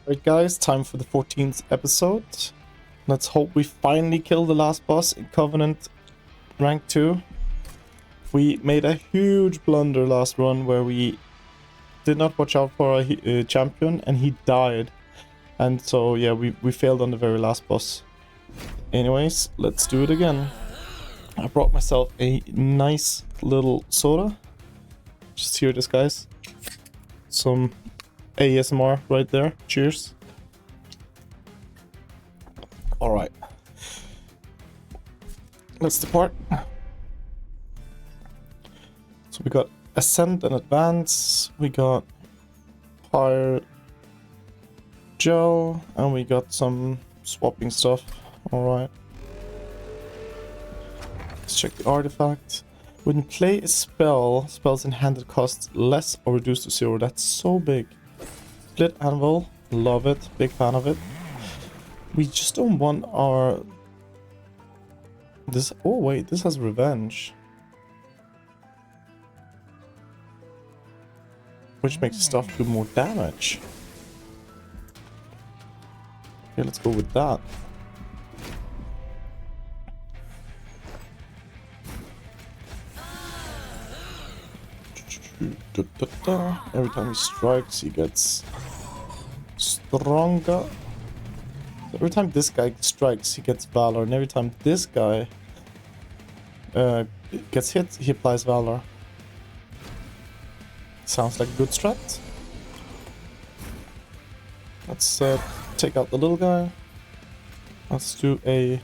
Alright guys, time for the 14th episode. Let's hope we finally kill the last boss in Covenant rank 2. We made a huge blunder last run where we did not watch out for our champion and he died. And so yeah, we failed on the very last boss. Anyways, let's do it again. I brought myself a nice little soda. Just hear this, guys. Some ASMR right there. Cheers. Alright. Let's depart. So we got Ascent and Advance. We got Fire Gel. And we got some swapping stuff. Alright. Let's check the artifact. When you play a spell, spells in hand that cost less or reduced to 0. That's so big. Split Anvil, love it, big fan of it. We just don't want our... This... Oh wait, this has Revenge. Which makes stuff do more damage. Okay, let's go with that. Every time he strikes, he gets stronger. Every time this guy strikes, he gets Valor, and every time this guy gets hit, he applies Valor. Sounds like a good strat. Let's take out the little guy. Let's do a...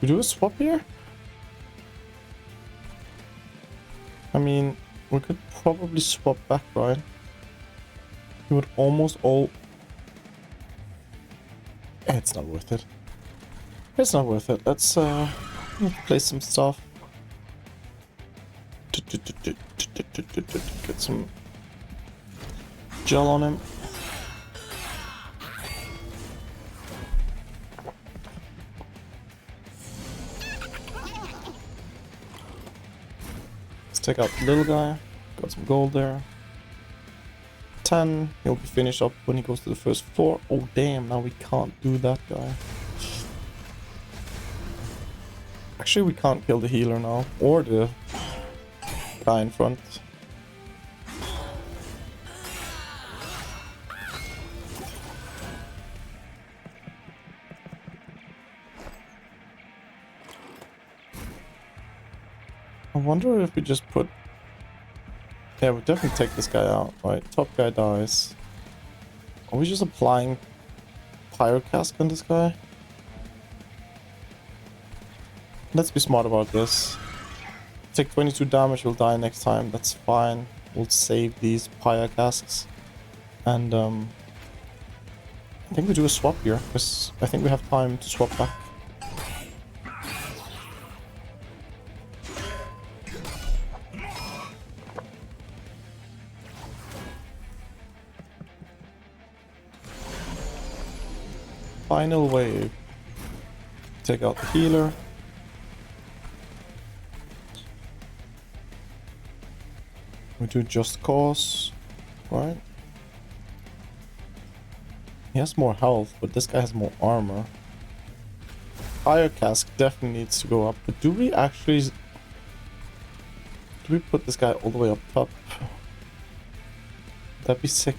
We do a swap here? I mean... We could probably swap back, right? He would almost all... It's not worth it. It's not worth it. Let's play some stuff. Get some gel on him. Take out the little guy. Got some gold there. 10. He'll be finished up when he goes to the first floor. Oh damn, now we can't do that guy. Actually, we can't kill the healer now. Or the guy in front. I wonder if we just put... Yeah, we definitely take this guy out, right? Top guy dies. Are we just applying Pyrocask on this guy? Let's be smart about this. Take 22 damage, we'll die next time, that's fine. We'll save these Pyrocasks. And I think we do a swap here, because I think we have time to swap back. Final wave. Take out the healer. We do Just Cause, right? He has more health, but this guy has more armor. Fire Cask definitely needs to go up, but do we actually... Do we put this guy all the way up top? Would that be sick?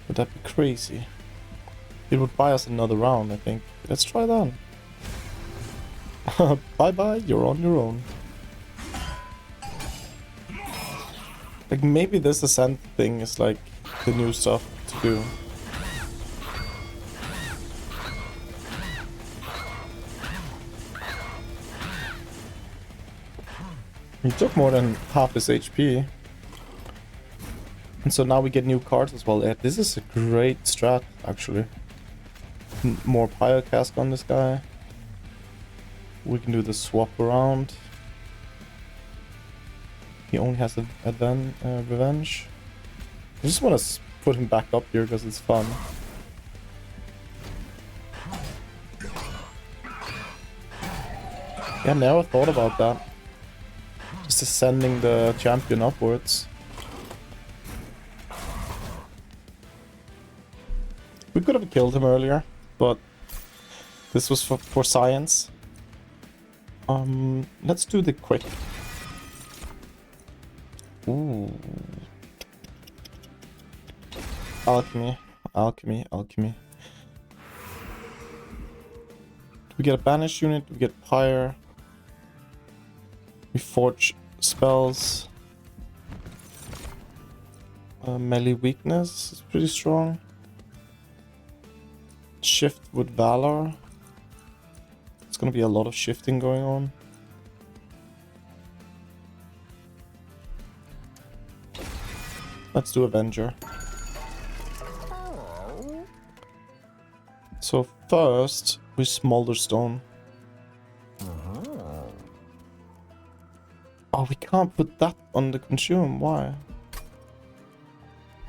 Would that be crazy? It would buy us another round, I think. Let's try that. Bye-bye, you're on your own. Like, maybe this Ascent thing is, like, the new stuff to do. He took more than half his HP. And so now we get new cards as well. Yeah, this is a great strat, actually. More Pyrocask on this guy. We can do the swap around. He only has Revenge. I just want to put him back up here because it's fun. Yeah, I never thought about that. Just ascending the champion upwards. We could have killed him earlier, but this was for science. Let's do the quick. Ooh. Alchemy, alchemy, alchemy. Do we get a banish unit? Do we get pyre? We forge spells. Melee weakness is pretty strong. Shift with valor. It's gonna be a lot of shifting going on. Let's do Avenger. So first, we smolder stone. Oh, we can't put that on the consume. Why?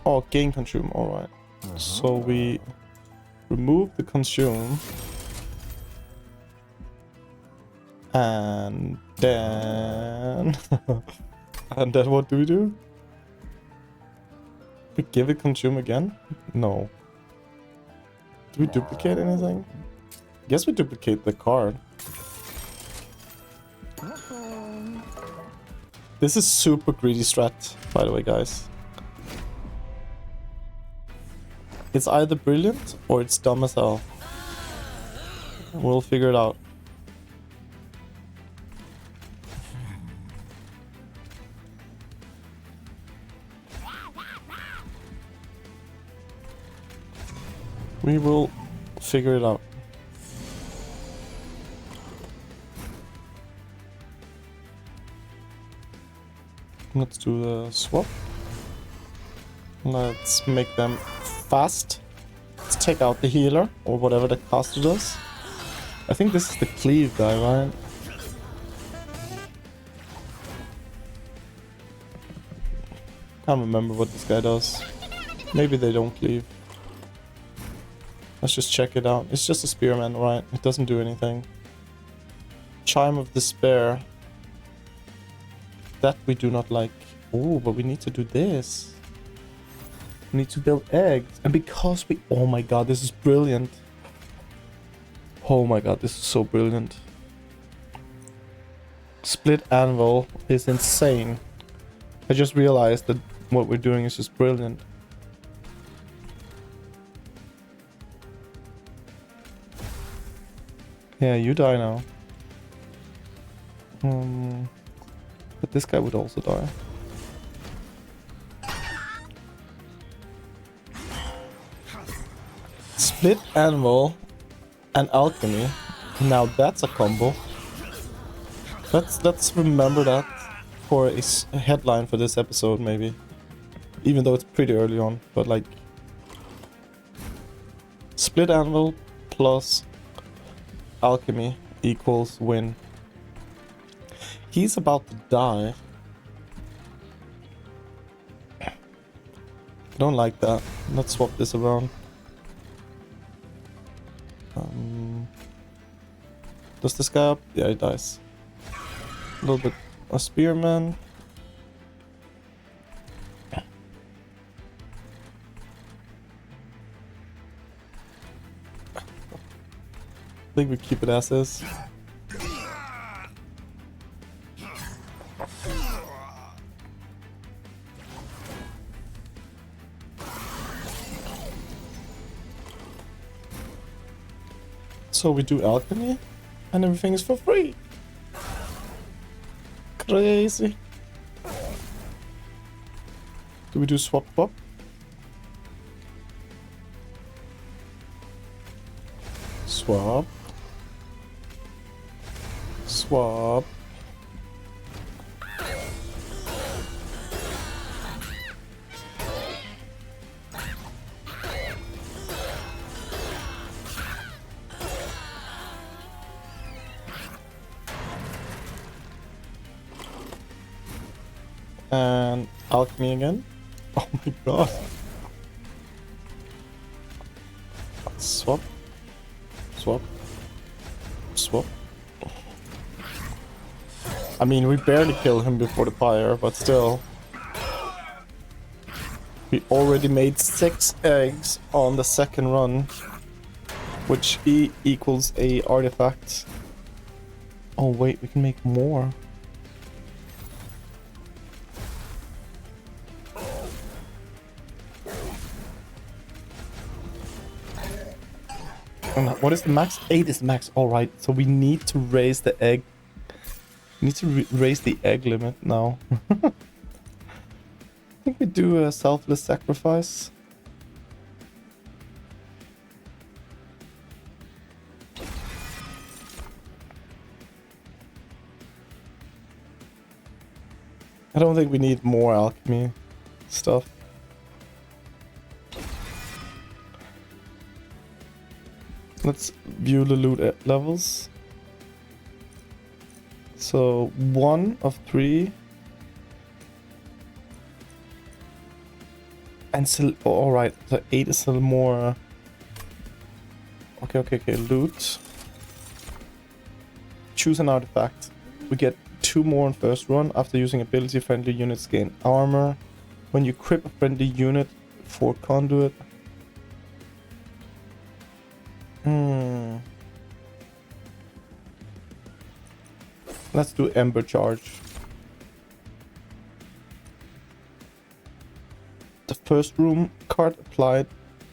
Oh, gain consume. Alright. So we remove the consume. And then... and then what do we do? We give it consume again? No. Do we duplicate anything? Guess we duplicate the card. This is super greedy strat, by the way, guys. It's either brilliant or it's dumb as hell. We'll figure it out. We will figure it out. Let's do the swap. Let's make them fast. Let's take out the healer or whatever the caster does. I think this is the cleave guy, right? Can't remember what this guy does. Maybe they don't cleave. Let's just check it out. It's just a spearman, right? It doesn't do anything. Chime of Despair. That we do not like. Oh, but we need to do this. We need to build eggs. And because we... Oh my god, this is brilliant. Oh my god, this is so brilliant. Split Anvil is insane. I just realized that what we're doing is just brilliant. Yeah, you die now. But this guy would also die. Split Anvil and Alchemy. Now that's a combo. Let's remember that for a headline for this episode, maybe. Even though it's pretty early on, but like... Split Anvil plus Alchemy equals win. He's about to die. I don't like that. Let's swap this around. Does this guy up? Yeah, he dies. A little bit. A spearman. I think we keep it as is. So we do alchemy and everything is for free. Crazy. Do we do swap swap? Swap. Swap. And alchemy again. Oh my god. Swap. Swap. Swap. I mean, we barely killed him before the fire, but still. We already made 6 eggs on the second run, which equals a artifact. Oh wait, we can make more. And what is the max? 8 is the max. All right, so we need to raise the egg. We need to raise the egg limit now. I think we do a selfless sacrifice. I don't think we need more alchemy stuff. Let's view the loot levels. So 1 of 3. And still, oh, alright, so 8 is still more. Okay, loot. Choose an artifact. We get 2 more in first run. After using ability, friendly units gain armor. When you equip a friendly unit for conduit. Let's do Ember Charge. The first room card applied.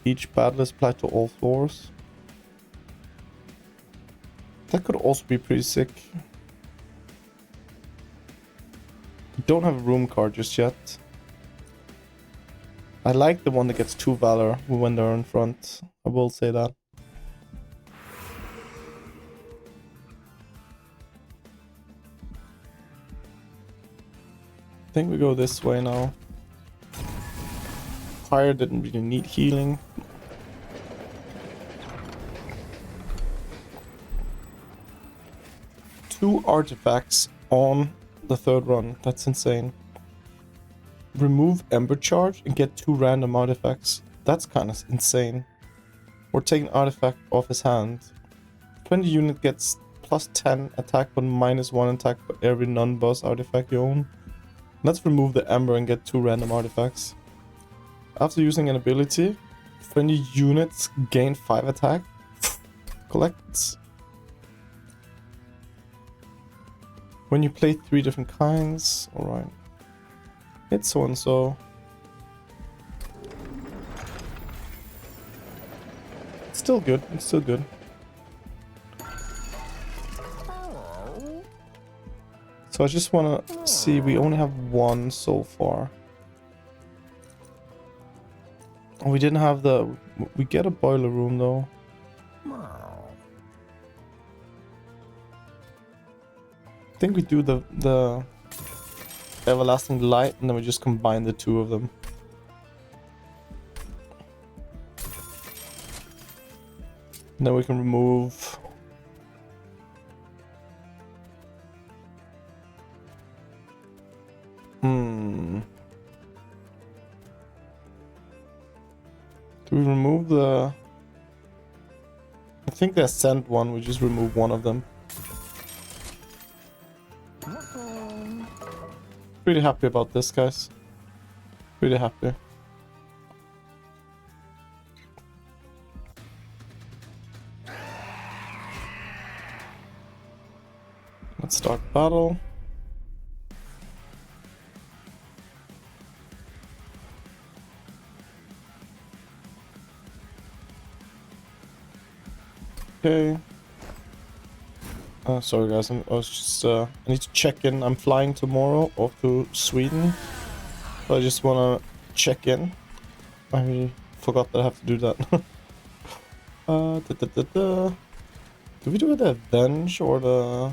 Each battle is applied to all floors. That could also be pretty sick. We don't have a room card just yet. I like the one that gets 2 Valor when they're in front. I will say that. I think we go this way now. Fire didn't really need healing. Two artifacts on the third run. That's insane. Remove Ember Charge and get 2 random artifacts. That's kind of insane. Or take an artifact off his hand. 20 unit gets plus 10 attack but minus 1 attack for every non-boss artifact you own. Let's remove the Ember and get 2 random artifacts. After using an ability, friendly units gain 5 attack. Collects. When you play 3 different kinds, alright. Hit so and so. It's still good, it's still good. So I just want to see, we only have 1 so far. We didn't have the... We get a boiler room though. I think we do the everlasting light and then we just combine the 2 of them. And then we can remove... Do we remove the... I think the Ascent one, we just remove 1 of them. Pretty happy about this, guys. Pretty happy. Let's start battle. Okay. Sorry guys, I was just I need to check in. I'm flying tomorrow off to Sweden. So I just wanna check in. I forgot that I have to do that. Do we do the Avenge or the...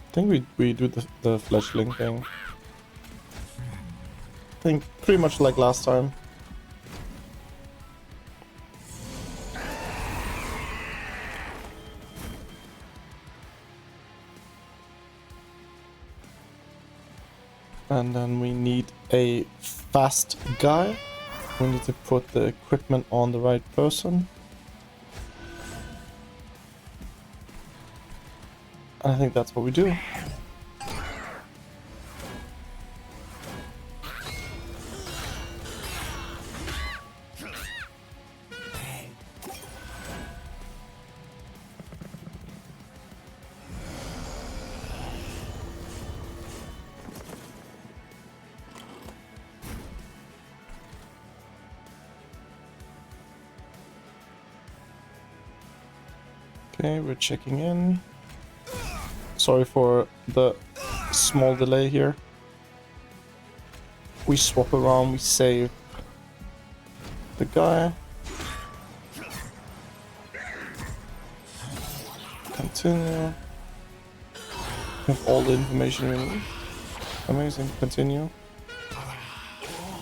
I think we do the Fletchling thing. I think pretty much like last time. And then we need a fast guy. We need to put the equipment on the right person. I think that's what we do. Okay, we're checking in. Sorry for the small delay here. We swap around, we save the guy. Continue. We have all the information we need. Amazing, continue.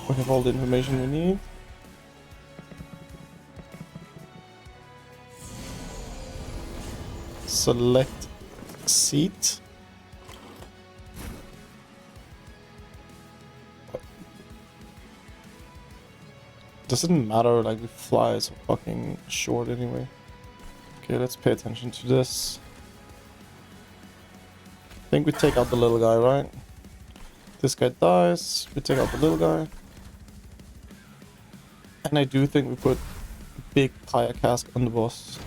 We have all the information we need. Select seat. Doesn't matter, like we fly so fucking short anyway. Okay, let's pay attention to this. I think we take out the little guy, right? This guy dies, we take out the little guy. And I do think we put big Pia cask on the boss.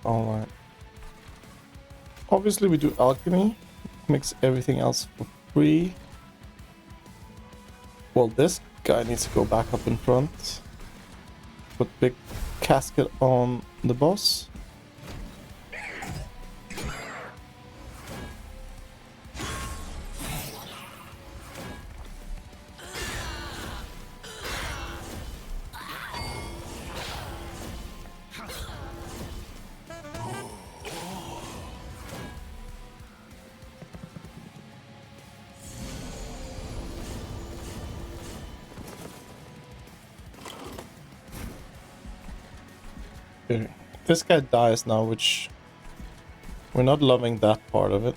Alright. Obviously we do alchemy. Makes everything else for free. Well, this guy needs to go back up in front. Put big casket on the boss. Okay. This guy dies now, which we're not loving that part of it.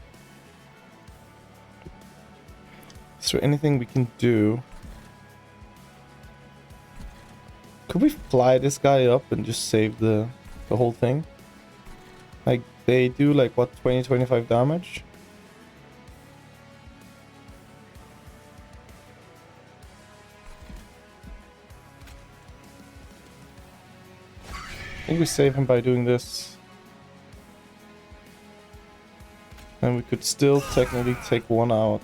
Is there anything we can do? Could we fly this guy up and just save the whole thing? Like, they do like, what, 20-25 damage? I think we save him by doing this. And we could still technically take one out.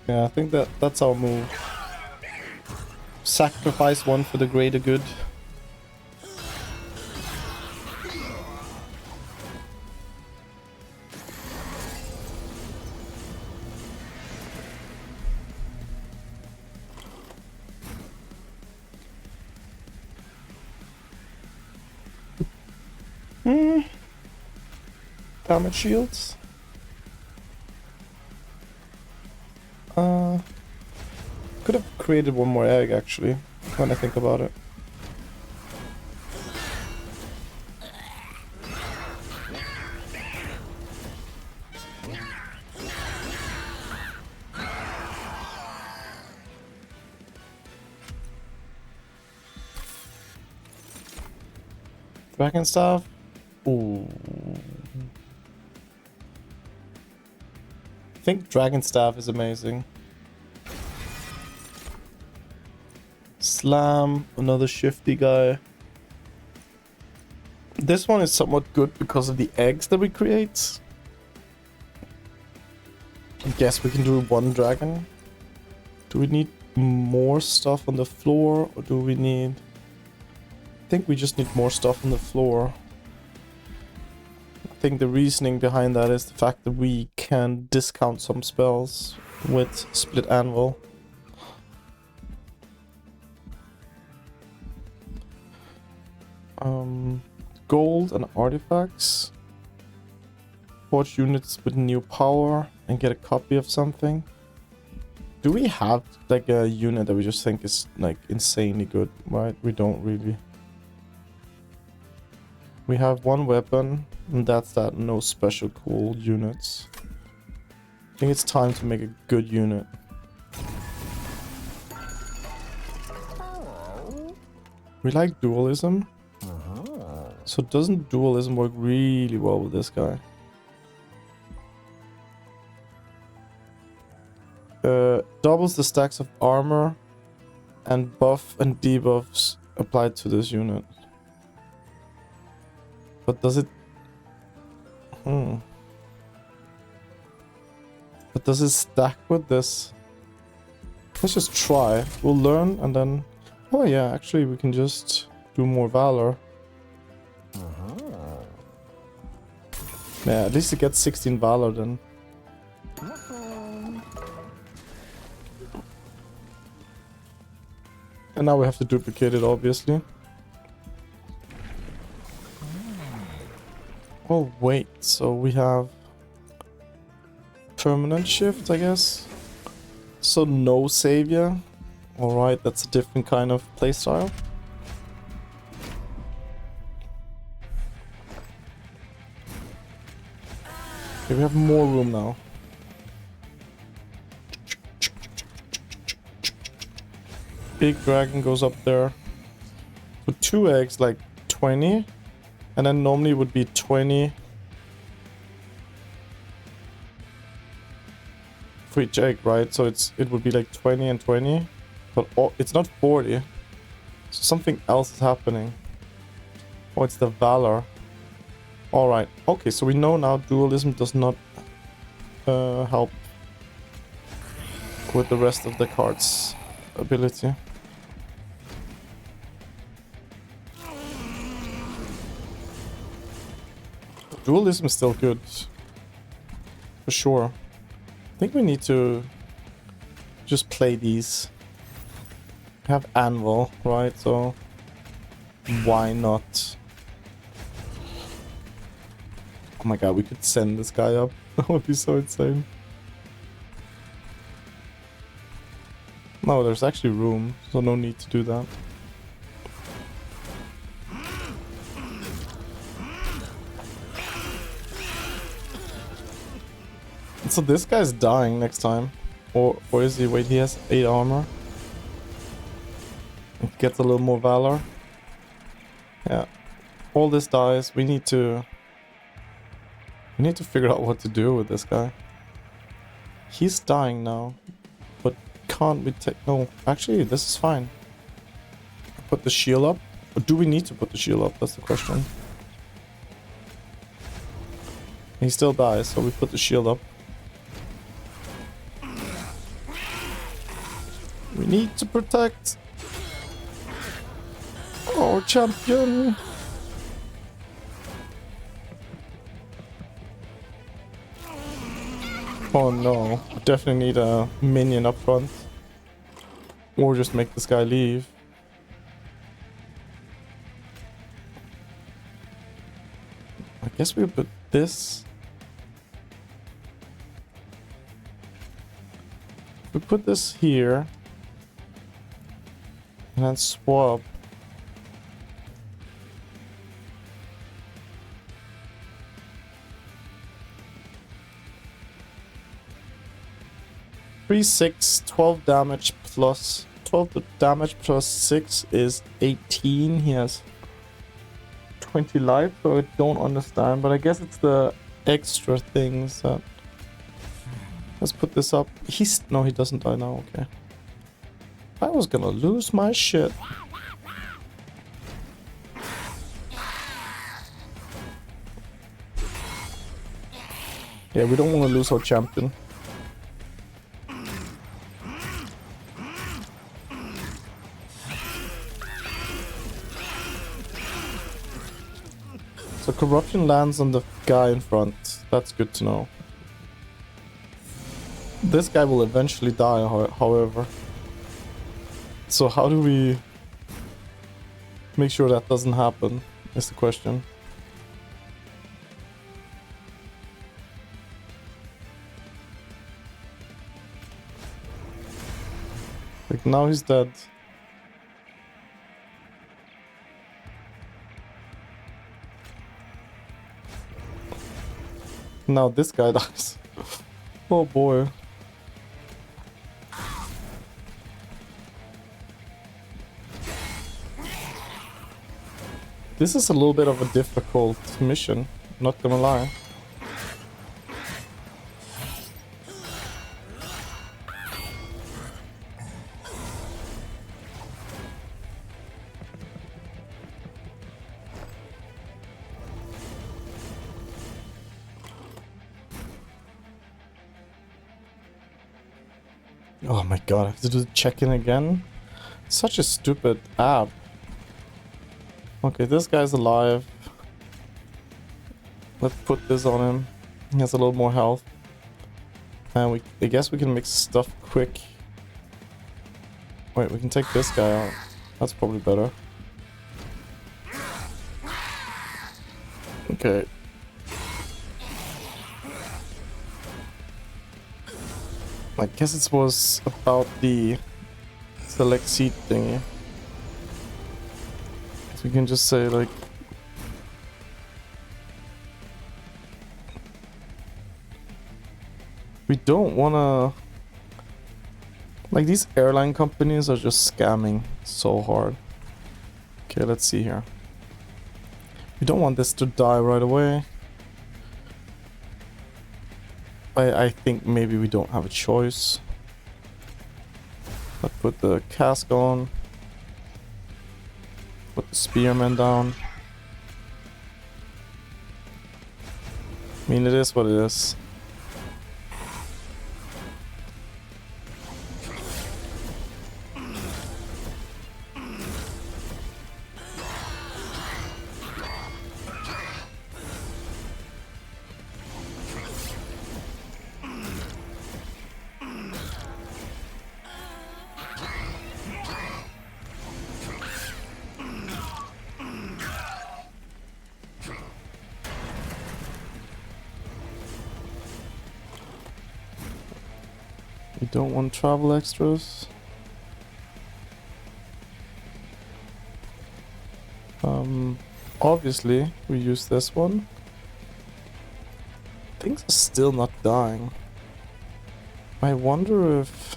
Yeah, I think that's our move. Sacrifice one for the greater good. Damage shields. Could have created one more egg actually, when I think about it. Dragon staff. Ooh. I think Dragon Staff is amazing. Slam, another shifty guy. This one is somewhat good because of the eggs that we create. I guess we can do one dragon. Do we need more stuff on the floor, or do we need... I think we just need more stuff on the floor. I think the reasoning behind that is the fact that we can discount some spells with Split Anvil. Gold and artifacts. Forge units with new power and get a copy of something. Do we have like a unit that we just think is like insanely good? Right, we don't really. We have one weapon, And that's that. No special cool units. I think it's time to make a good unit. We like dualism. So doesn't dualism work really well with this guy? Doubles the stacks of armor and buff and debuffs applied to this unit. But does it... But does it stack with this? Let's just try. We'll learn and then... Oh yeah, actually we can just do more valor. Yeah, at least it gets 16 valor then. And now we have to duplicate it, obviously. Oh wait, so we have permanent shift, I guess. So no savior. Alright, that's a different kind of playstyle. Okay, we have more room now. Big dragon goes up there. So 2 eggs, like 20. And then normally it would be 20 for each egg, right? So it would be like 20 and 20. But it's not 40. So something else is happening. Oh, it's the valor. Alright. Okay, so we know now dualism does not help with the rest of the cards' ability. Dualism is still good. For sure. I think we need to just play these. We have Anvil, right? So why not? Oh my god, we could send this guy up. That would be so insane. No, there's actually room, so no need to do that. So this guy's dying next time. Or is he? Wait, he has 8 armor. It gets a little more valor. Yeah. All this dies. We need to figure out what to do with this guy. He's dying now. But can't we take... No, actually, this is fine. Put the shield up. Or do we need to put the shield up? That's the question. He still dies, so we put the shield up. We need to protect our champion. Oh no, definitely need a minion up front. Or just make this guy leave. I guess we'll put this. We put this here. And then swap. Three, 6, 12 damage plus 12 damage plus 6 is 18. He has 20 life, so I don't understand, but I guess it's the extra things that... Let's put this up. No, he doesn't die now, okay. I was gonna lose my shit. Yeah, we don't want to lose our champion. So corruption lands on the guy in front. That's good to know. This guy will eventually die, however. So how do we make sure that doesn't happen, is the question. Like, now he's dead. Now this guy dies. Oh boy. This is a little bit of a difficult mission, not gonna lie. Oh my god, I have to do the check-in again? Such a stupid app. Okay, this guy's alive. Let's put this on him. He has a little more health. And I guess we can make stuff quick. Wait, we can take this guy out. That's probably better. Okay. I guess it was about the select seat thingy. So we can just say like... We don't wanna... Like these airline companies are just scamming so hard. Okay, let's see here. We don't want this to die right away. I think maybe we don't have a choice. Let's put the cask on. Put the spearman down. I mean, it is what it is. We don't want travel extras. Obviously, we use this one. Things are still not dying. I wonder if...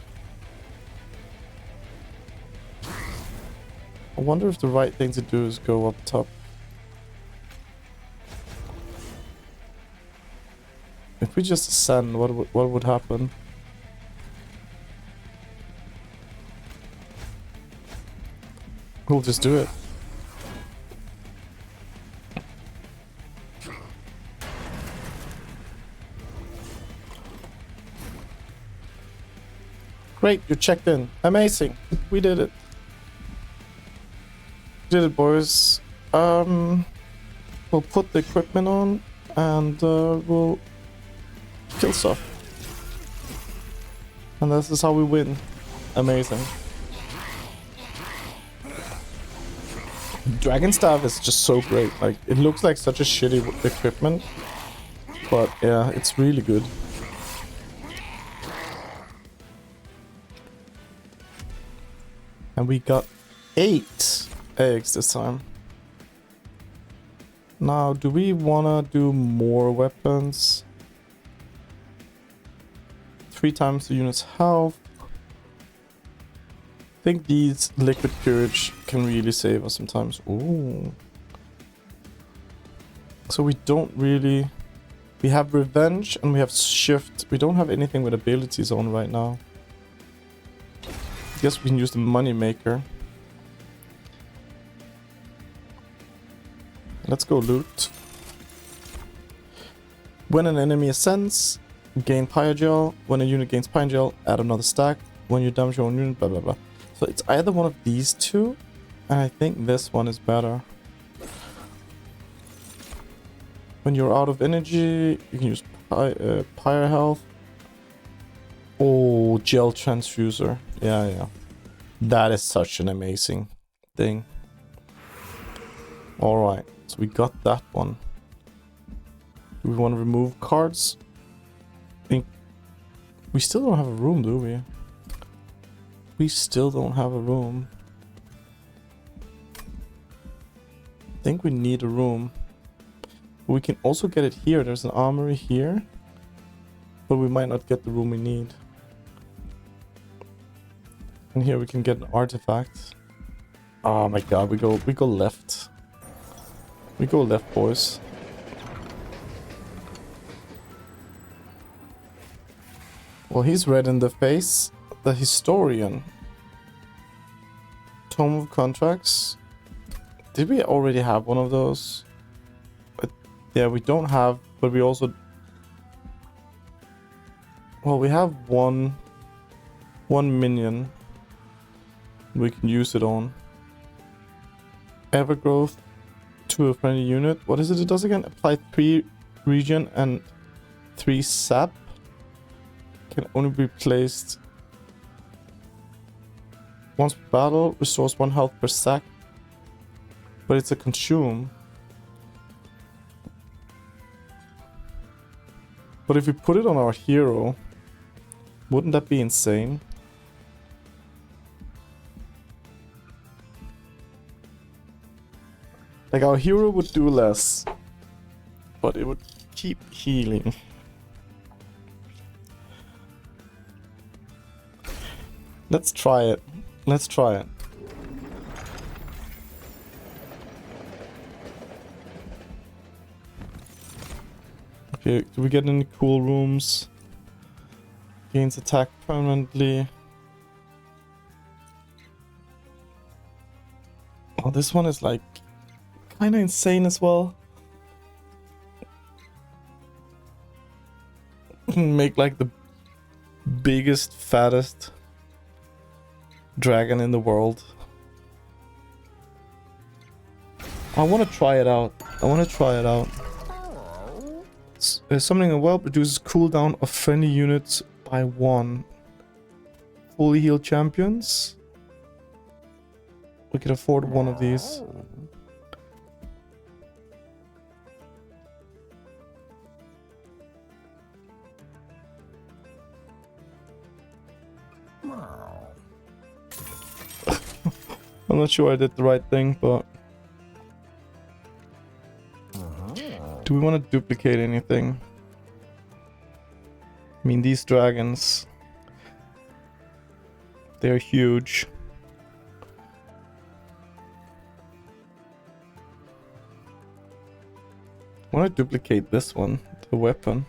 the right thing to do is go up top. If we just ascend, what would happen? We'll just do it. Great, you checked in. Amazing. We did it. Did it, boys. We'll put the equipment on and we'll kill stuff. And this is how we win. Amazing. Dragon Staff is just so great. Like, it looks like such a shitty equipment, but yeah, it's really good. And we got 8 eggs this time. Now, do we wanna do more weapons? 3 times the unit's health. I think these liquid courage can really save us sometimes. Ooh. So we don't really... We have revenge and we have shift. We don't have anything with abilities on right now. I guess we can use the money maker. Let's go loot. When an enemy ascends, gain Pyogel. When a unit gains Pyogel, add another stack. When you damage your own unit, blah blah blah. So it's either one of these two, and I think this one is better. When you're out of energy, you can use Pyre Health. Oh, Gel Transfuser. Yeah, yeah. That is such an amazing thing. Alright, so we got that one. Do we want to remove cards? I think we still don't have a room, do we? We still don't have a room. I think we need a room. We can also get it here. There's an armory here. But we might not get the room we need. And here we can get an artifact. Oh my god, we go left. We go left, boys. Well, he's red in the face. The historian. Tome of contracts. Did we already have one of those? Yeah, we don't have, but we also... Well, we have one minion we can use it on. Evergrowth to a friendly unit. What is it does again? Apply 3 regen and 3 sap. Can only be placed once per battle. Restores 1 health per stack. But it's a consume. But if we put it on our hero, wouldn't that be insane? Like, our hero would do less, but it would keep healing. Let's try it. Let's try it. Okay, do we get any cool rooms? Gains attack permanently. Oh, this one is like kind of insane as well. Make like the biggest, fattest dragon in the world. I want to try it out. Summoning a well reduces cooldown of friendly units by 1. Fully healed champions. We can afford one of these. I'm not sure I did the right thing, but... Do we want to duplicate anything? I mean, these dragons... They're huge. I want to duplicate this one, the weapon.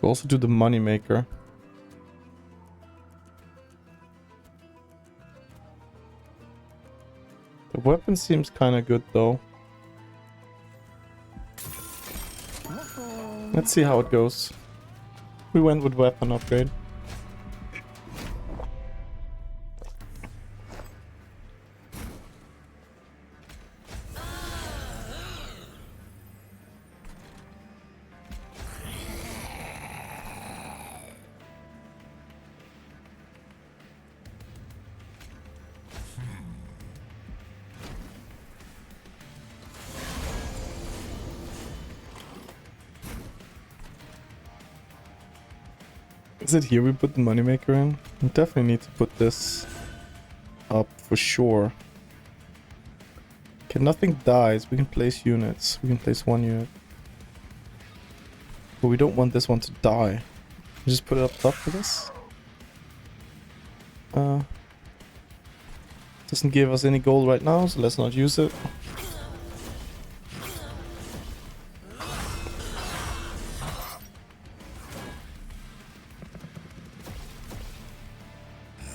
We'll also do the moneymaker. The weapon seems kind of good though. Let's see how it goes. We went with weapon upgrade. Is it here we put the moneymaker in? We definitely need to put this up for sure. Okay, nothing dies. We can place units. We can place 1 unit. But we don't want this one to die. Just put it up top for this. Doesn't give us any gold right now, so let's not use it.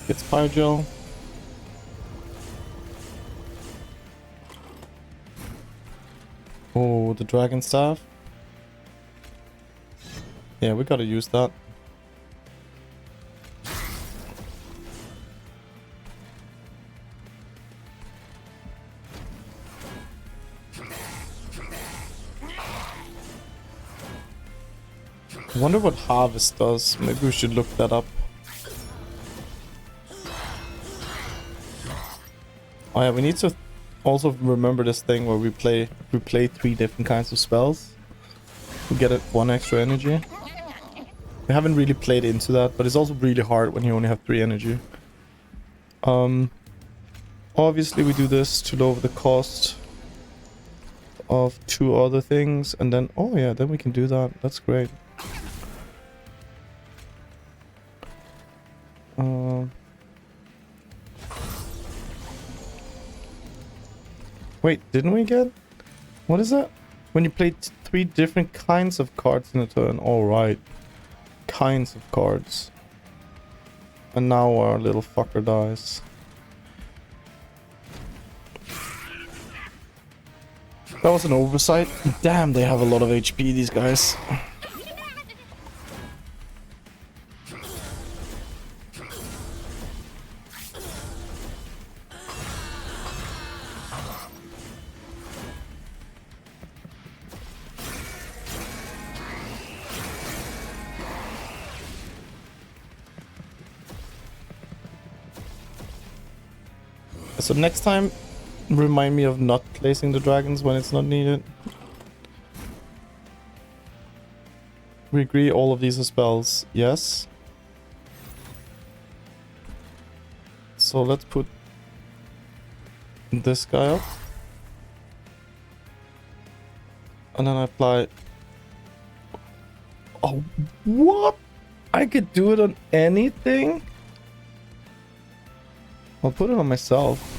Gets fire gel. Oh, the dragon staff. Yeah, we gotta use that. I wonder what harvest does. Maybe we should look that up. Oh yeah, we need to also remember this thing where we play 3 different kinds of spells. We get it 1 extra energy. We haven't really played into that, but it's also really hard when you only have 3 energy. Obviously we do this to lower the cost of 2 other things, and then, oh yeah, then we can do that. That's great. Wait, didn't we get... What is that? When you play 3 different kinds of cards in a turn. Alright. Kinds of cards. And now our little fucker dies. That was an oversight. Damn, they have a lot of HP, these guys. So next time, remind me of not placing the dragons when it's not needed. We agree all of these are spells. Yes. So let's put this guy up. And then I apply... Oh, what? I could do it on anything? I'll put it on myself.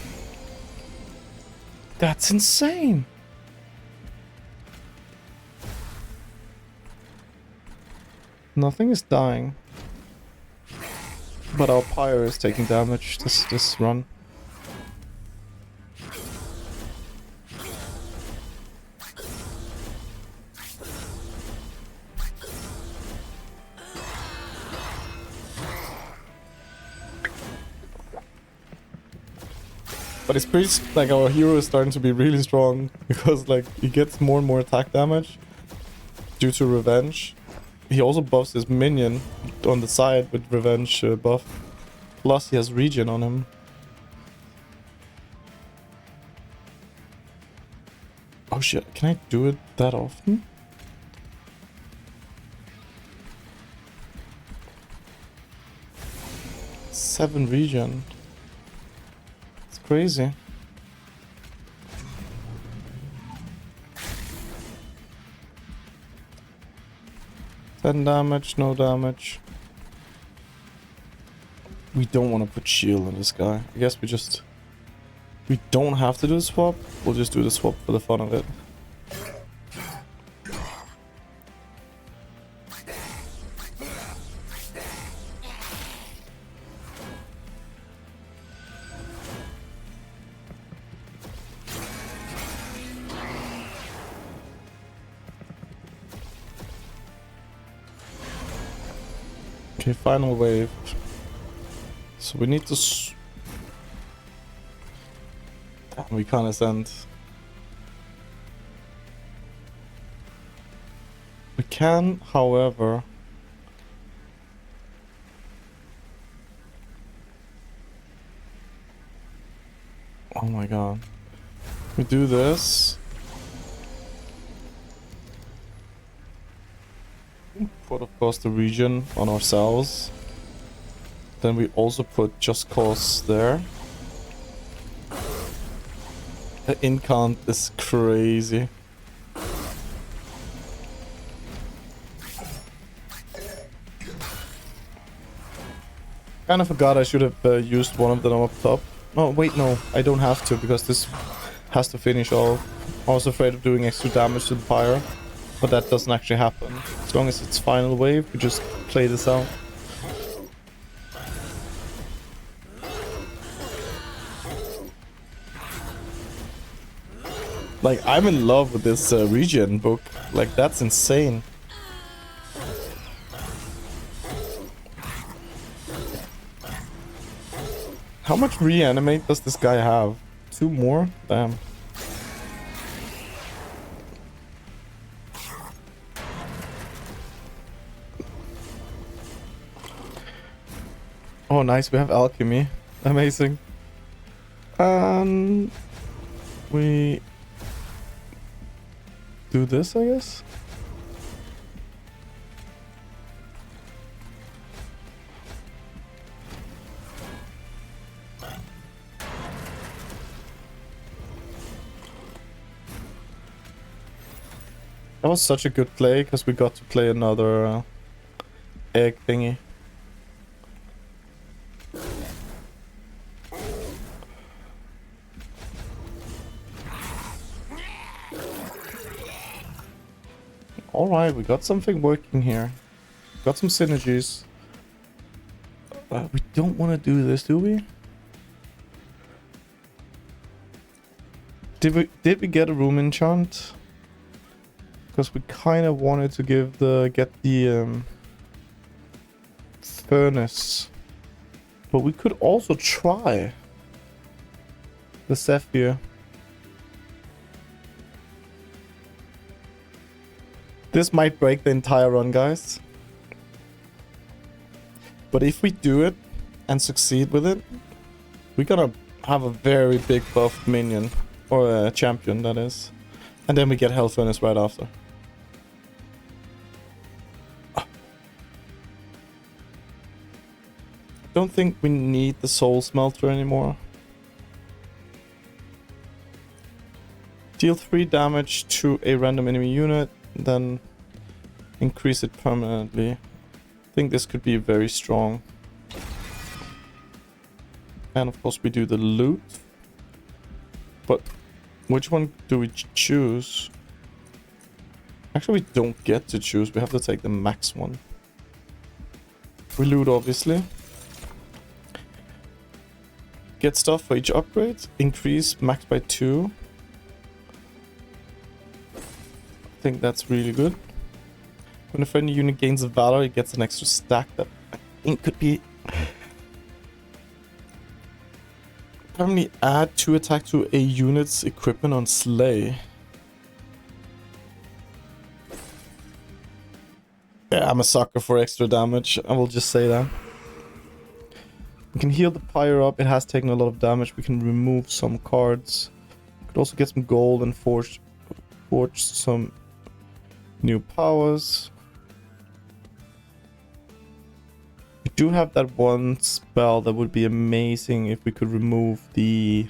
That's insane. Nothing is dying. But our pyre is taking damage this run. But it's pretty, like, our hero is starting to be really strong, because, like, he gets more and more attack damage due to revenge. He also buffs his minion on the side with revenge buff. Plus he has regen on him. Oh shit, can I do it that often? Seven regen. Crazy. Ten damage, no damage. We don't want to put shield on this guy. I guess we don't have to do the swap. We'll just do the swap for the fun of it. Okay, final wave. So we need to... Damn, we can't ascend. We can, however... Oh my god. We do this. Put, of course, the region on ourselves. Then we also put just cause there. The incant is crazy. Kinda forgot I should have used one of them up top. Oh wait, no, I don't have to, because this has to finish all. I was afraid of doing extra damage to the pyre. But that doesn't actually happen. As long as it's final wave, we just play this out. Like, I'm in love with this regen book. Like, that's insane. How much reanimate does this guy have? 2 more? Damn. Oh, nice, we have Alchemy. Amazing. We do this, I guess? That was such a good play, because we got to play another egg thingy. Alright, we got something working here. Got some synergies. We don't want to do this, do we? Did we get a room enchant? Because we kind of wanted to get the furnace, but we could also try the sapphire. This might break the entire run, guys. But if we do it and succeed with it, we're gonna have a very big buffed minion, or a champion, that is, and then we get Hell Furnace right after. Don't think we need the soul smelter anymore. Deal 3 damage to a random enemy unit, then increase it permanently. I think this could be very strong. And of course we do the loot. But which one do we choose? Actually, we don't get to choose. We have to take the max one. We loot, obviously. Get stuff for each upgrade. Increase max by 2. I think that's really good. When a friendly unit gains a valor, it gets an extra stack that I think could be... Apparently add 2 attack to a unit's equipment on Slay. Yeah, I'm a sucker for extra damage. I will just say that. We can heal the pyre up. It has taken a lot of damage. We can remove some cards. We could also get some gold and forge some new powers. We do have that one spell that would be amazing if we could remove the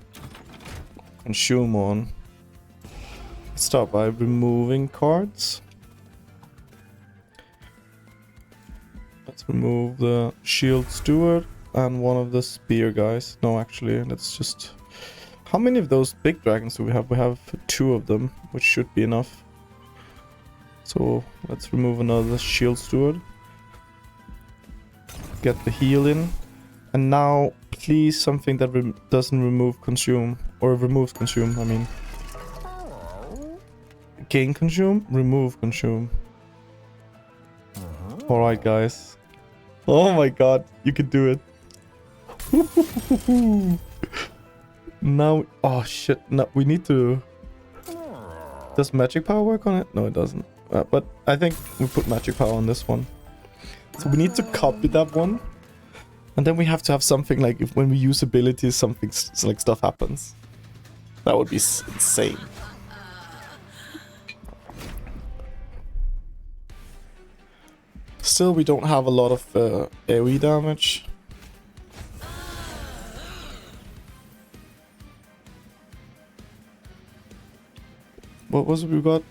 consume on. Let's start by removing cards. Let's remove the shield steward and one of the spear guys. No, actually, let's just... How many of those big dragons do we have? We have 2 of them, which should be enough. So let's remove another shield steward. Get the heal in. And now, please, something that doesn't remove consume. Or removes consume, I mean. Gain consume, remove consume. Alright, guys. Oh my god, you can do it. Now, oh shit, no, we need to... Does magic power work on it? No, it doesn't. But I think we put magic power on this one. So we need to copy that one. And then we have to have something like, if when we use abilities, something like stuff happens. That would be insane. Still, we don't have a lot of AoE damage. What was it we got?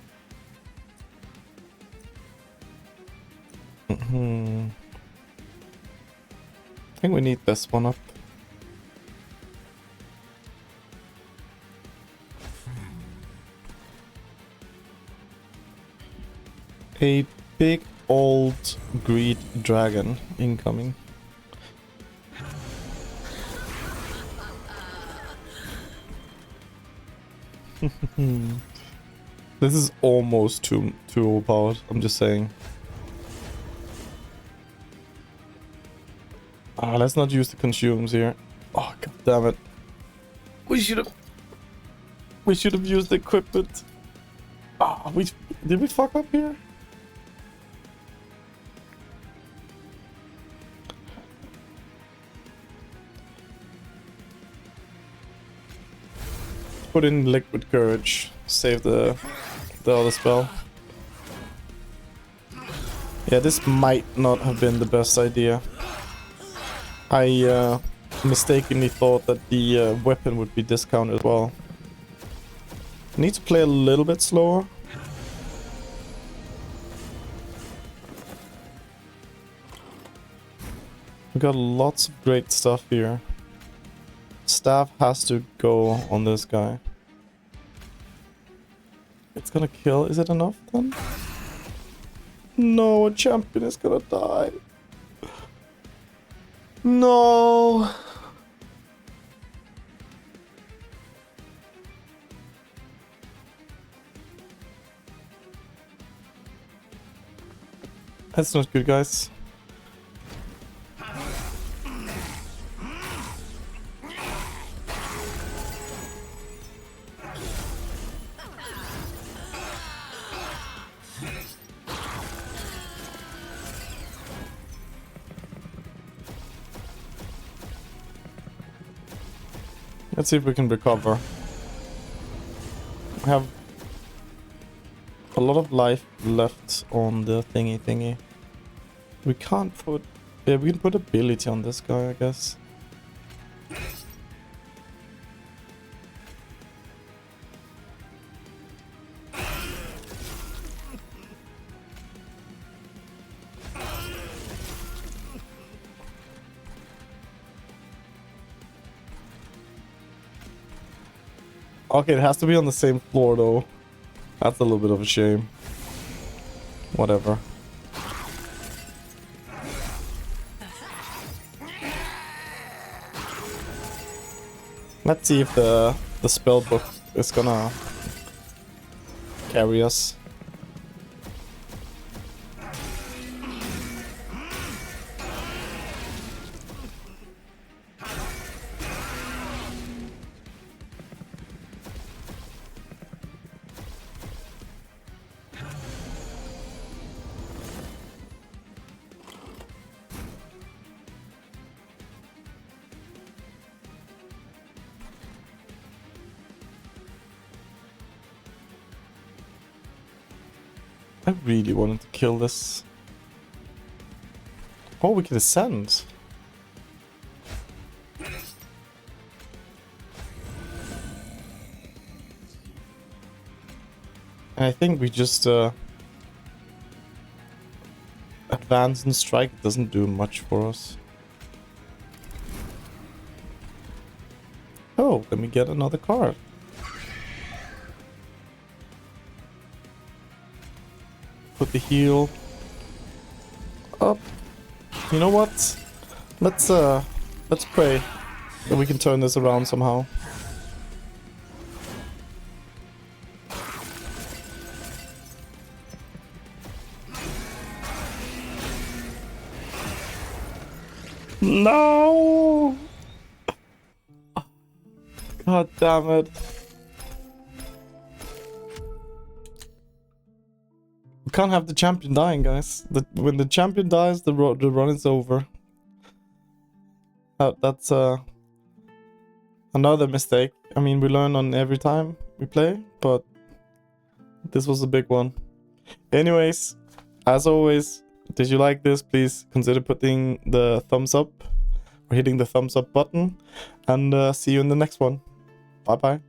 I think we need this one up. A big old greed dragon incoming. This is almost too overpowered, I'm just saying. Let's not use the consumes here. Oh, god damn it. We should have used the equipment. Did we fuck up here? Put in liquid courage. Save the other spell. Yeah, this might not have been the best idea. I mistakenly thought that the weapon would be discounted as well. I need to play a little bit slower. We got lots of great stuff here. Staff has to go on this guy. It's gonna kill. Is it enough then? No, a champion is gonna die. No. That's not good, guys. Let's see if we can recover. We have a lot of life left on the thingy. We can't put... Yeah, we can put ability on this guy, I guess. Okay, it has to be on the same floor though. That's a little bit of a shame. Whatever. Let's see if the spell book is gonna carry us. I really wanted to kill this. Oh, we can ascend. And I think we just advance and strike doesn't do much for us. Oh, let me get another card. Put the heal up. You know what? Let's pray that we can turn this around somehow. No! God damn it. We can't have the champion dying, guys. When the champion dies, the run is over. That's another mistake. I mean, we learn on every time we play, but this was a big one. Anyways, as always, did you like this? Please consider putting the thumbs up or hitting the thumbs up button, and see you in the next one. Bye bye.